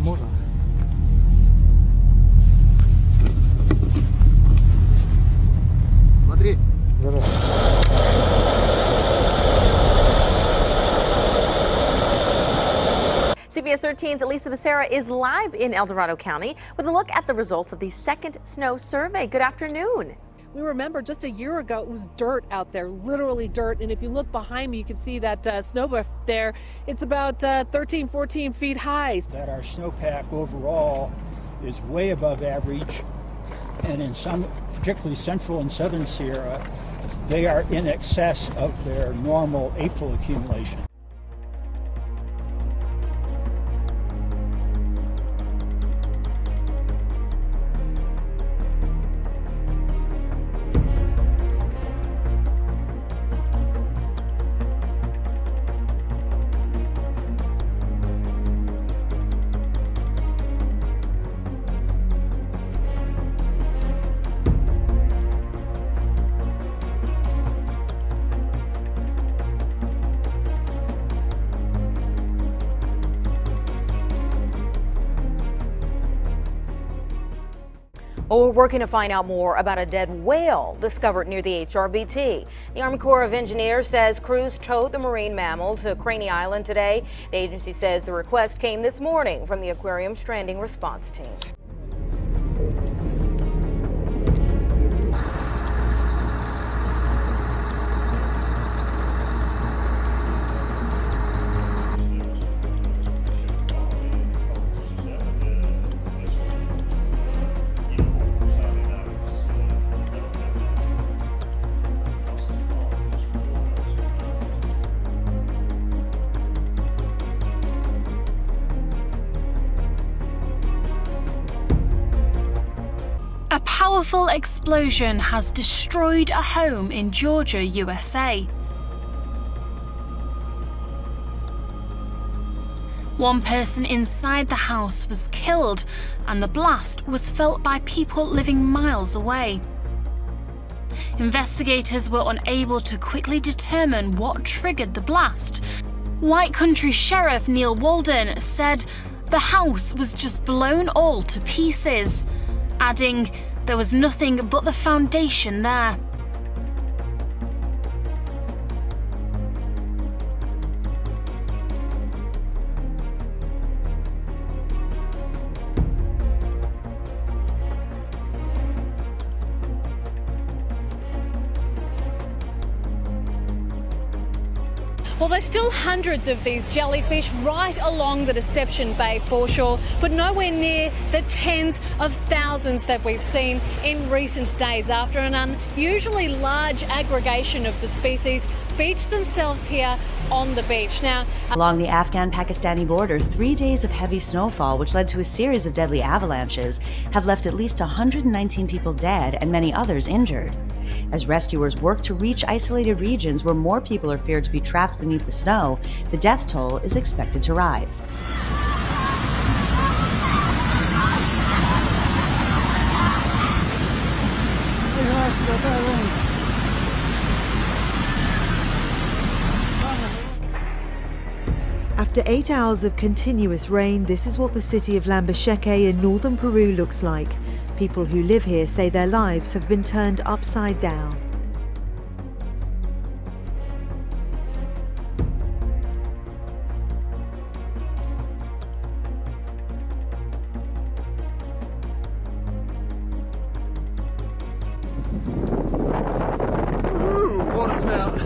Можно. Смотри. CBS 13's Elisa Becerra is live in El Dorado County with a look at the results of the second snow survey. Good afternoon. We remember just a year ago it was dirt out there, literally dirt. And if you look behind me, you can see that snowbank there. It's about 13, 14 feet high. That our snowpack overall is way above average. And in some, particularly central and southern Sierra, they are in excess of their normal April accumulation. Well, we're working to find out more about a dead whale discovered near the HRBT. The Army Corps of Engineers says crews towed the marine mammal to Craney Island today. The agency says the request came this morning from the aquarium stranding response team. A powerful explosion has destroyed a home in Georgia, USA. One person inside the house was killed, and the blast was felt by people living miles away. Investigators were unable to quickly determine what triggered the blast. White Country Sheriff Neil Walden said the house was just blown all to pieces, adding there was nothing but the foundation there. Well, there's still hundreds of these jellyfish right along the Deception Bay foreshore, but nowhere near the tens of thousands that we've seen in recent days after an unusually large aggregation of the species beached themselves here on the beach. Now, along the Afghan-Pakistani border, 3 days of heavy snowfall, which led to a series of deadly avalanches, have left at least 119 people dead and many others injured. As rescuers work to reach isolated regions where more people are feared to be trapped beneath the snow, the death toll is expected to rise. After 8 hours of continuous rain, this is what the city of Lambayeque in northern Peru looks like. People who live here say their lives have been turned upside down. Ooh, water spout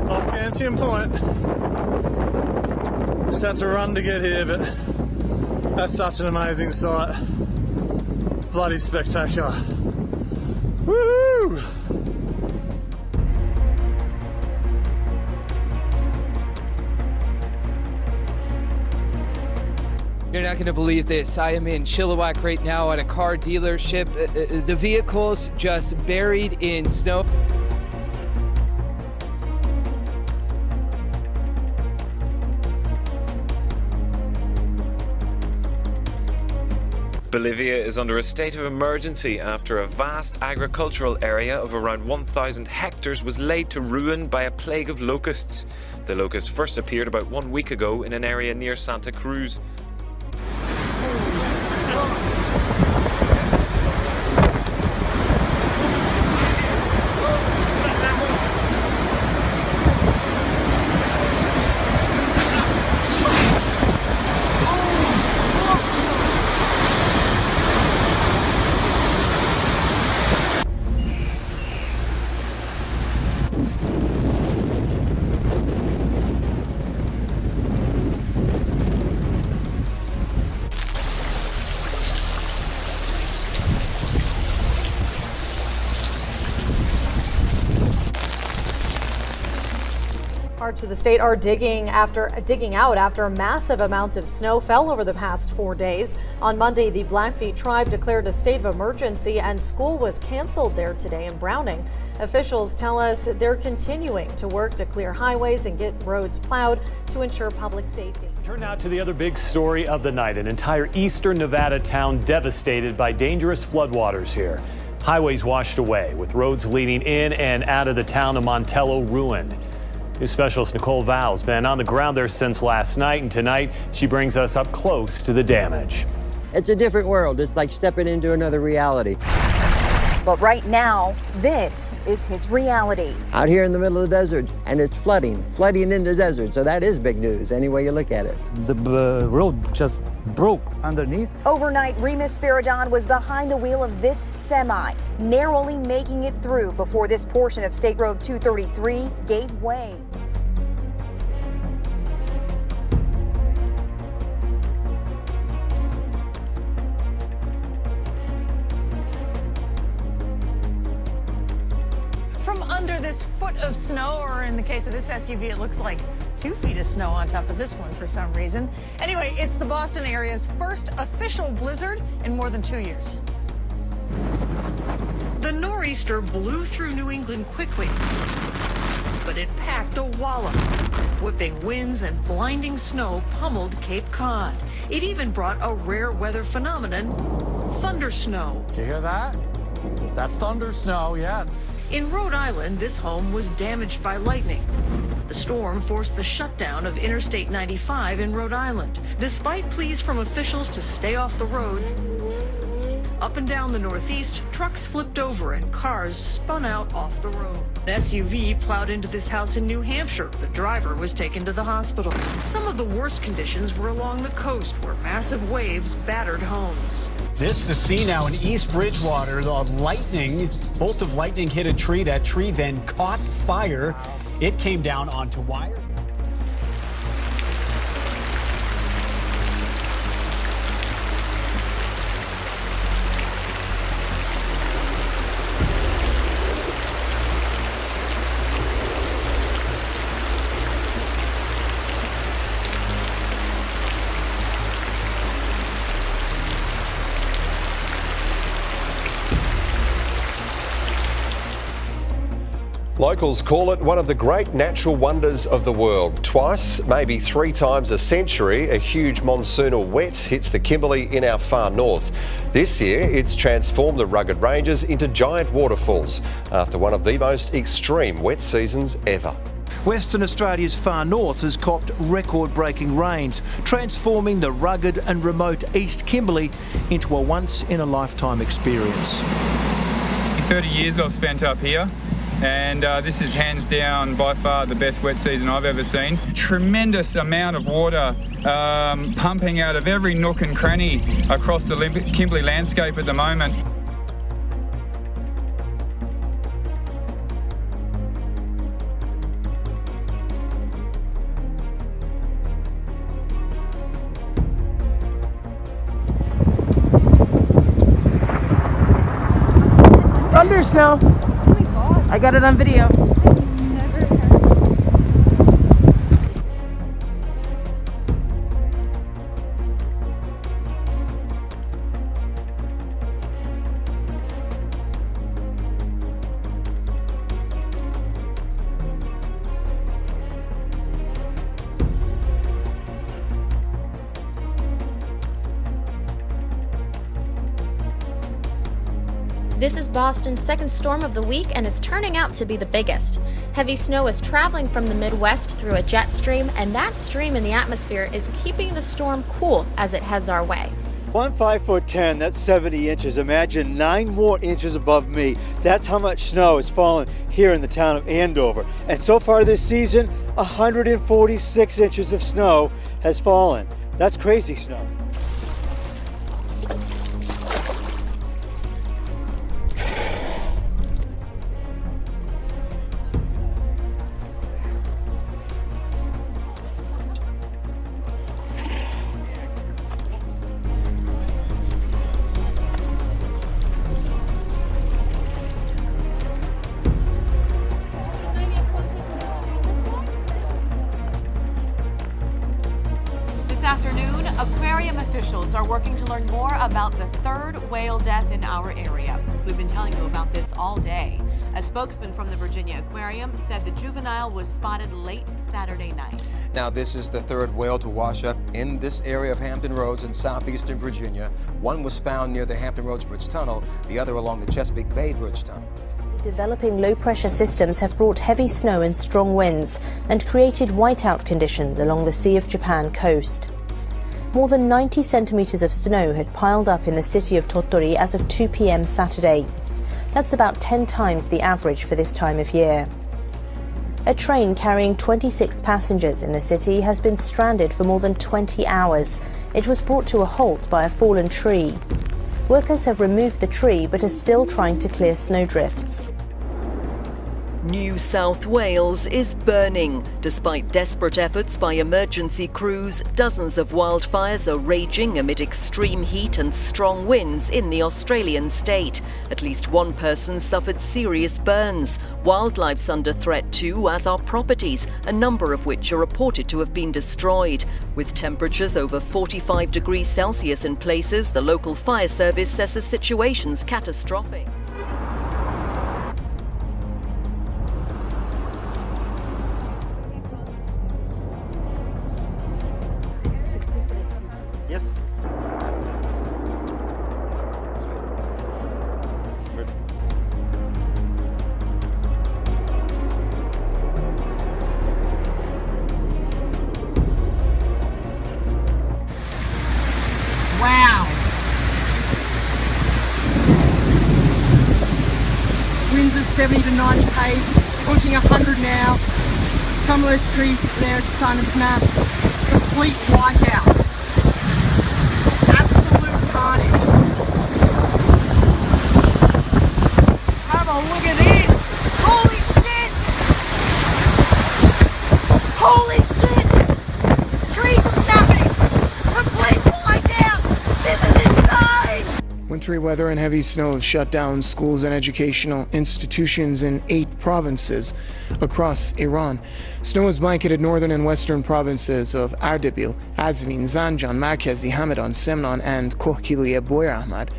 off Cantian Point. Just had to run to get here, but that's such an amazing sight. Bloody spectacular. Woo! You're not going to believe this. I am in Chilliwack right now at a car dealership. The vehicle's just buried in snow. Bolivia is under a state of emergency after a vast agricultural area of around 1,000 hectares was laid to ruin by a plague of locusts. The locusts first appeared about 1 week ago in an area near Santa Cruz. Parts of the state are digging out after a massive amount of snow fell over the past 4 days. On Monday, the Blackfeet tribe declared a state of emergency and school was canceled there today in Browning. Officials tell us they're continuing to work to clear highways and get roads plowed to ensure public safety. Turn now to the other big story of the night. An entire eastern Nevada town devastated by dangerous floodwaters here. Highways washed away with roads leading in and out of the town of Montello ruined. News specialist Nicole Val's been on the ground there since last night, and tonight she brings us up close to the damage. It's a different world. It's like stepping into another reality. But right now, this is his reality. Out here in the middle of the desert, and it's flooding in the desert. So that is big news, any way you look at it. The road just broke underneath. Overnight, Remus Spiridon was behind the wheel of this semi, narrowly making it through before this portion of State Road 233 gave way. From under this foot of snow, or in the case of this SUV, it looks like 2 feet of snow on top of this one for some reason. Anyway, it's the Boston area's first official blizzard in more than 2 years. The nor'easter blew through New England quickly, but it packed a wallop. Whipping winds and blinding snow pummeled Cape Cod. It even brought a rare weather phenomenon, thunder snow. Do you hear that? That's thunder snow, yes. In Rhode Island, this home was damaged by lightning. The storm forced the shutdown of Interstate 95 in Rhode Island. Despite pleas from officials to stay off the roads, up and down the Northeast, trucks flipped over and cars spun out off the road. An SUV plowed into this house in New Hampshire. The driver was taken to the hospital. Some of the worst conditions were along the coast, where massive waves battered homes. This, the scene now in East Bridgewater. The bolt of lightning hit a tree. That tree then caught fire. It came down onto wires. Locals call it one of the great natural wonders of the world. Twice, maybe 3 times a century, a huge monsoonal wet hits the Kimberley in our far north. This year, it's transformed the rugged ranges into giant waterfalls after one of the most extreme wet seasons ever. Western Australia's far north has copped record-breaking rains, transforming the rugged and remote East Kimberley into a once-in-a-lifetime experience. 30 years I've spent up here. And this is hands down by far the best wet season I've ever seen. Tremendous amount of water pumping out of every nook and cranny across the Kimberley landscape at the moment. Thunder snow. I got it on video. This is Boston's second storm of the week, and it's turning out to be the biggest. Heavy snow is traveling from the Midwest through a jet stream, and that stream in the atmosphere is keeping the storm cool as it heads our way. I'm 5'10", that's 70 inches. Imagine 9 more inches above me. That's how much snow has fallen here in the town of Andover. And so far this season, 146 inches of snow has fallen. That's crazy snow. Afternoon, aquarium officials are working to learn more about the third whale death in our area. We've been telling you about this all day. A spokesman from the Virginia Aquarium said the juvenile was spotted late Saturday night. Now, this is the third whale to wash up in this area of Hampton Roads in southeastern Virginia. One was found near the Hampton Roads Bridge Tunnel, the other along the Chesapeake Bay Bridge Tunnel. Developing low-pressure systems have brought heavy snow and strong winds and created whiteout conditions along the Sea of Japan coast. More than 90 centimetres of snow had piled up in the city of Tottori as of 2 p.m. Saturday. That's about 10 times the average for this time of year. A train carrying 26 passengers in the city has been stranded for more than 20 hours. It was brought to a halt by a fallen tree. Workers have removed the tree but are still trying to clear snowdrifts. New South Wales is burning. Despite desperate efforts by emergency crews, dozens of wildfires are raging amid extreme heat and strong winds in the Australian state. At least one person suffered serious burns. Wildlife's under threat too, as are properties, a number of which are reported to have been destroyed. With temperatures over 45 degrees Celsius in places, the local fire service says the situation's catastrophic. Wow. Winds of 70 to 90 k's, pushing 100 now. Some of those trees there are starting to snap. Complete whiteout. Absolute carnage. Have a look at this. Holy shit! Holy shit! Trees are snapping. Complete whiteout. This is insane! Wintry weather and heavy snow have shut down schools and educational institutions in 8 provinces across Iran. Snow has blanketed northern and western provinces of Ardabil, Azvin, Zanjan, Markazi, Hamadan, Semnan, and Kohkiliye Boyar Ahmad.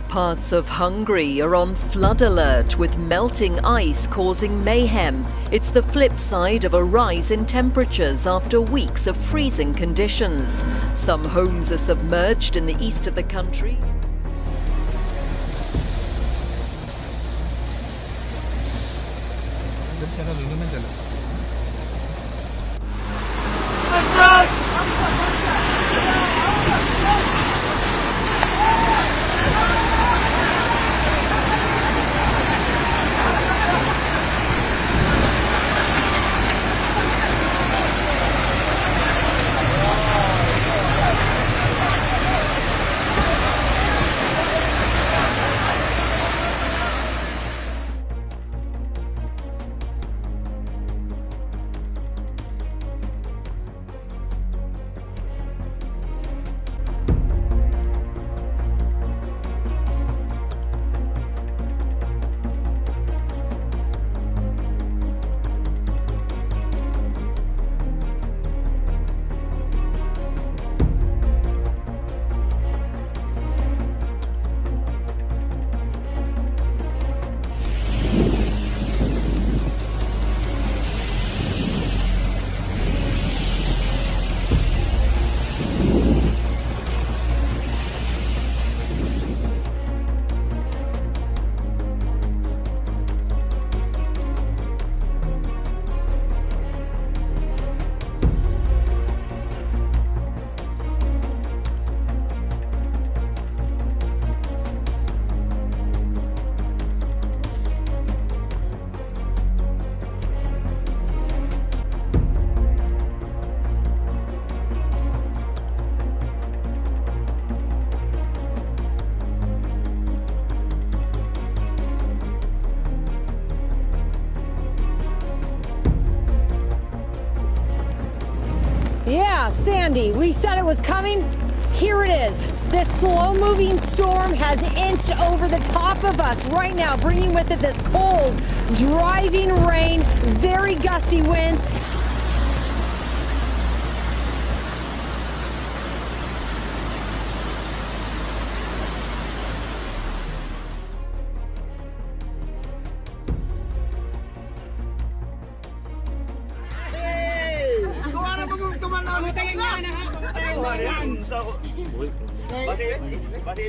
Parts of Hungary are on flood alert, with melting ice causing mayhem. It's the flip side of a rise in temperatures after weeks of freezing conditions. Some homes are submerged in the east of the country. Yeah, Sandy, we said it was coming. Here it is. This slow-moving storm has inched over the top of us right now, bringing with it this cold, driving rain, very gusty winds.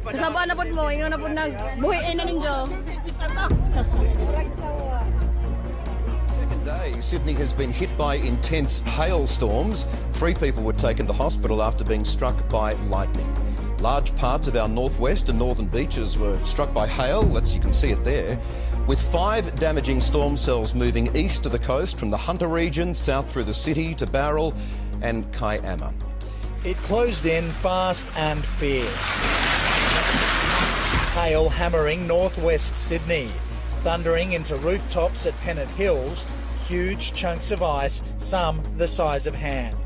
Kasabaan na pod mo, ingon na pod nagbuhiin na ninyo. Second day, Sydney has been hit by intense hailstorms. 3 people were taken to hospital after being struck by lightning. Large parts of our northwest and northern beaches were struck by hail, as you can see it there, with 5 damaging storm cells moving east to the coast from the Hunter region, south through the city to Bowral and Kiama. It closed in fast and fierce. Hail hammering northwest Sydney, thundering into rooftops at Pennant Hills, huge chunks of ice, some the size of hands.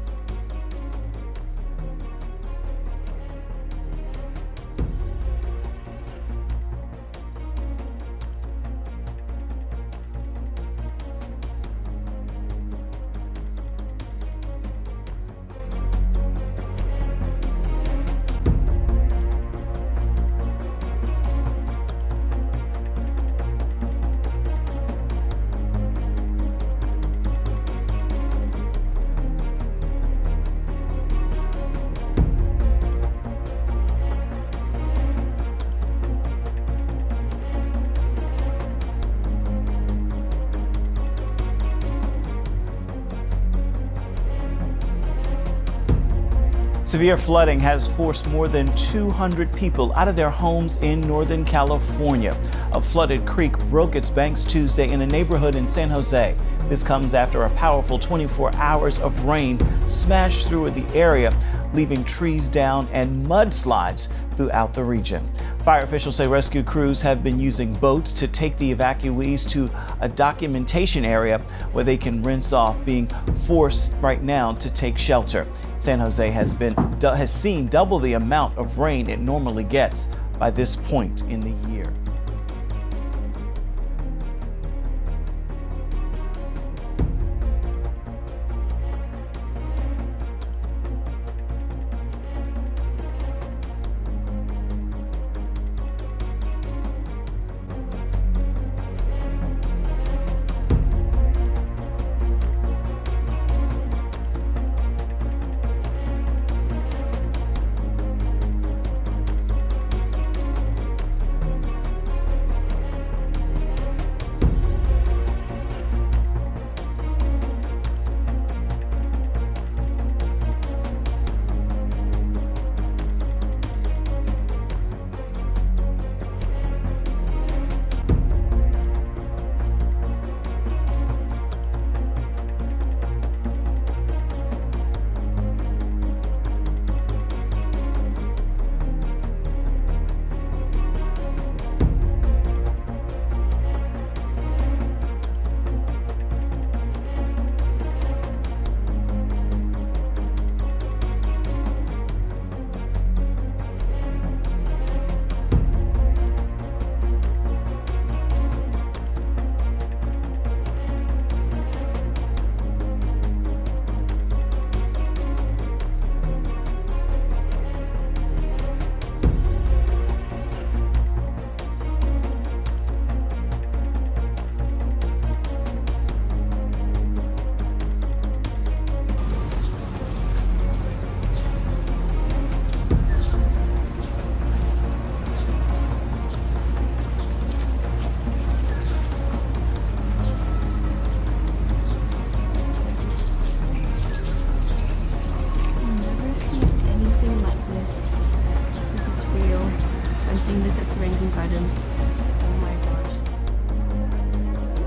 Severe flooding has forced more than 200 people out of their homes in Northern California. A flooded creek broke its banks Tuesday in a neighborhood in San Jose. This comes after a powerful 24 hours of rain smashed through the area, leaving trees down and mudslides throughout the region. Fire officials say rescue crews have been using boats to take the evacuees to a documentation area where they can rinse off, being forced right now to take shelter. San Jose has seen double the amount of rain it normally gets by this point in the year.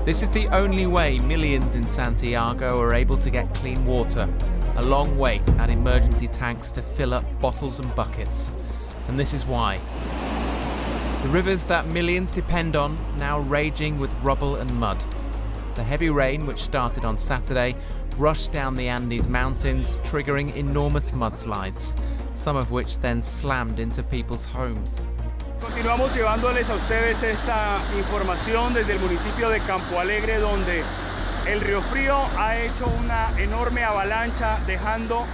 This is the only way millions in Santiago are able to get clean water. A long wait at emergency tanks to fill up bottles and buckets. And this is why. The rivers that millions depend on now raging with rubble and mud. The heavy rain, which started on Saturday, rushed down the Andes Mountains, triggering enormous mudslides, some of which then slammed into people's homes. Continuamos llevándoles a ustedes esta información desde el municipio de Campo Alegre, donde el río Frío ha hecho una enorme avalancha, dejando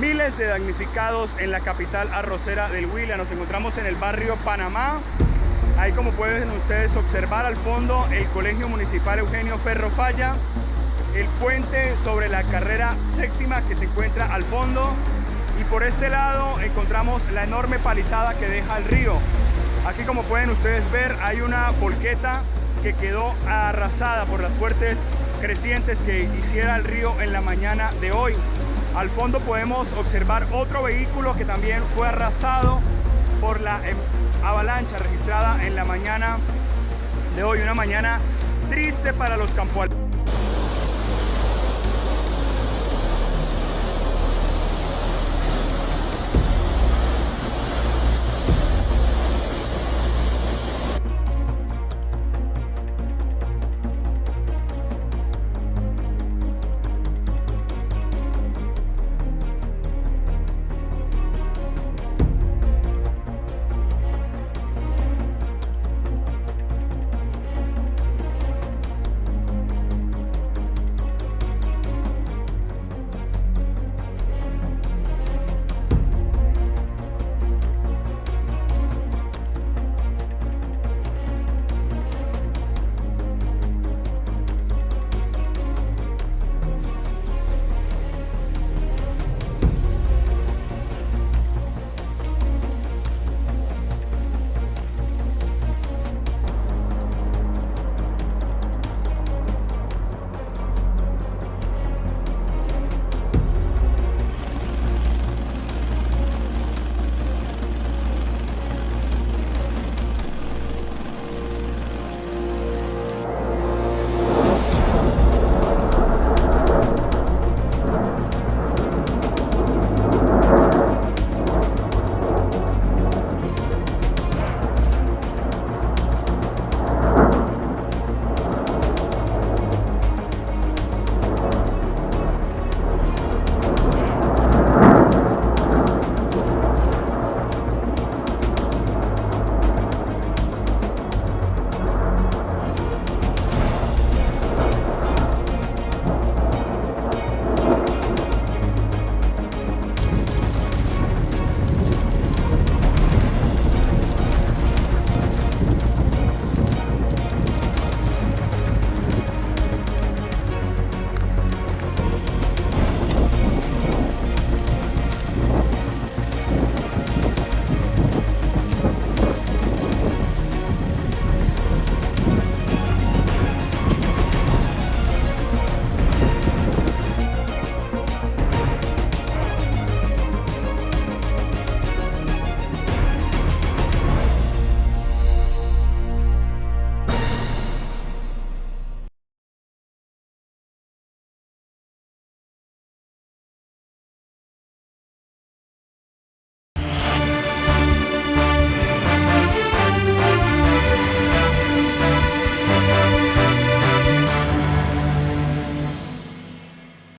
miles de damnificados en la capital arrocera del Huila. Nos encontramos en el barrio Panamá. Ahí, como pueden ustedes observar al fondo, el Colegio Municipal Eugenio Ferro Falla, el puente sobre la carrera séptima que se encuentra al fondo, y por este lado encontramos la enorme palizada que deja el río. Aquí, como pueden ustedes ver, hay una volqueta que quedó arrasada por las fuertes crecientes que hiciera el río en la mañana de hoy. Al fondo podemos observar otro vehículo que también fue arrasado por la avalancha registrada en la mañana de hoy. Una mañana triste para los campoaleños.